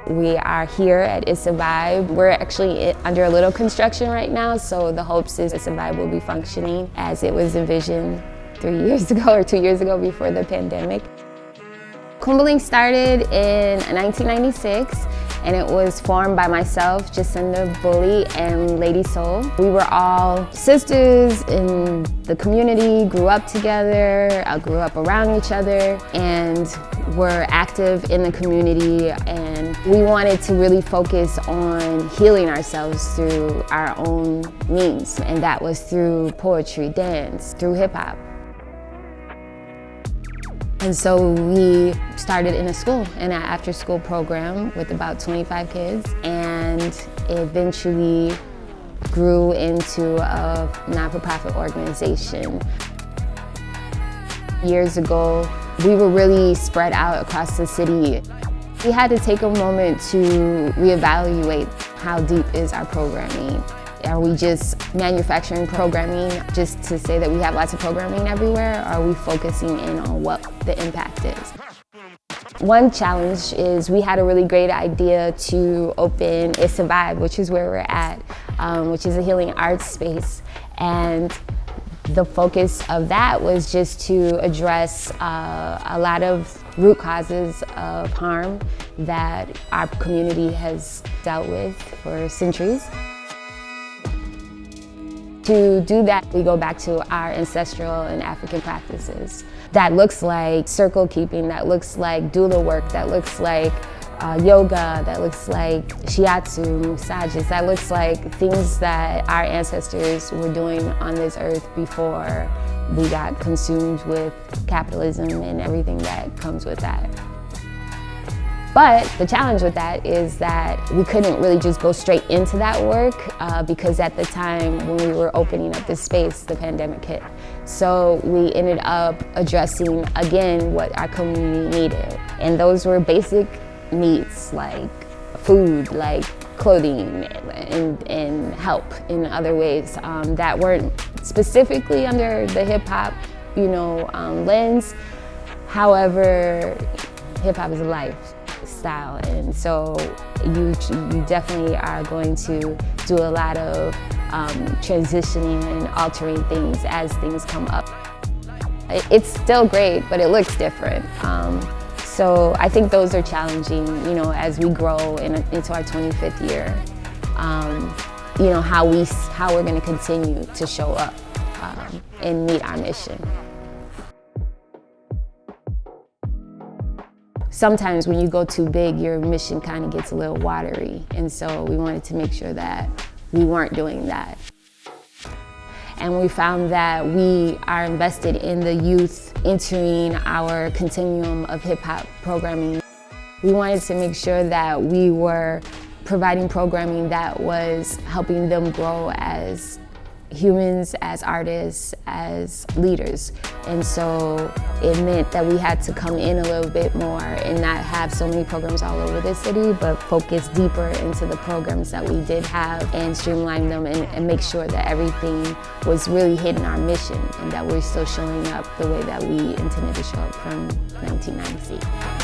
We are here at It's a Vibe. We're actually under a little construction right now, so the hopes is It's a Vibe will be functioning as it was envisioned 3 years ago or 2 years ago before the pandemic. Kumbling started in 1996, and it was formed by myself, Jacinda Bully, and Lady Soul. We were all sisters in the community, grew up together, grew up around each other, and were active in the community. And we wanted to really focus on healing ourselves through our own means, and that was through poetry, dance, through hip hop. And so we started in a school, in an after-school program with about 25 kids, and eventually grew into a not-for-profit organization. Years ago, we were really spread out across the city. We had to take a moment to reevaluate how deep is our programming. Are we just manufacturing programming just to say that we have lots of programming everywhere? Or are we focusing in on what the impact is? One challenge is we had a really great idea to open It's a Vibe, which is where we're at, which is a healing arts space. And the focus of that was just to address a lot of root causes of harm that our community has dealt with for centuries. To do that, we go back to our ancestral and African practices. That looks like circle keeping, that looks like doula work, that looks like yoga, that looks like shiatsu, massages, that looks like things that our ancestors were doing on this earth before we got consumed with capitalism and everything that comes with that. But the challenge with that is that we couldn't really just go straight into that work because at the time when we were opening up this space, the pandemic hit. So we ended up addressing, again, what our community needed. And those were basic needs like food, like clothing, and help in other ways that weren't specifically under the hip hop, lens. However, hip hop is a lifestyle, and so you definitely are going to do a lot of transitioning and altering things as things come up. It's still great, but it looks different. So I think those are challenging, as we grow into our 25th year. How we're going to continue to show up and meet our mission. Sometimes when you go too big, your mission kind of gets a little watery. And so we wanted to make sure that we weren't doing that. And we found that we are invested in the youth entering our continuum of hip hop programming. We wanted to make sure that we were providing programming that was helping them grow as humans, as artists, as leaders. And so it meant that we had to come in a little bit more and not have so many programs all over the city, but focus deeper into the programs that we did have and streamline them and make sure that everything was really hitting our mission and that we're still showing up the way that we intended to show up from 1990.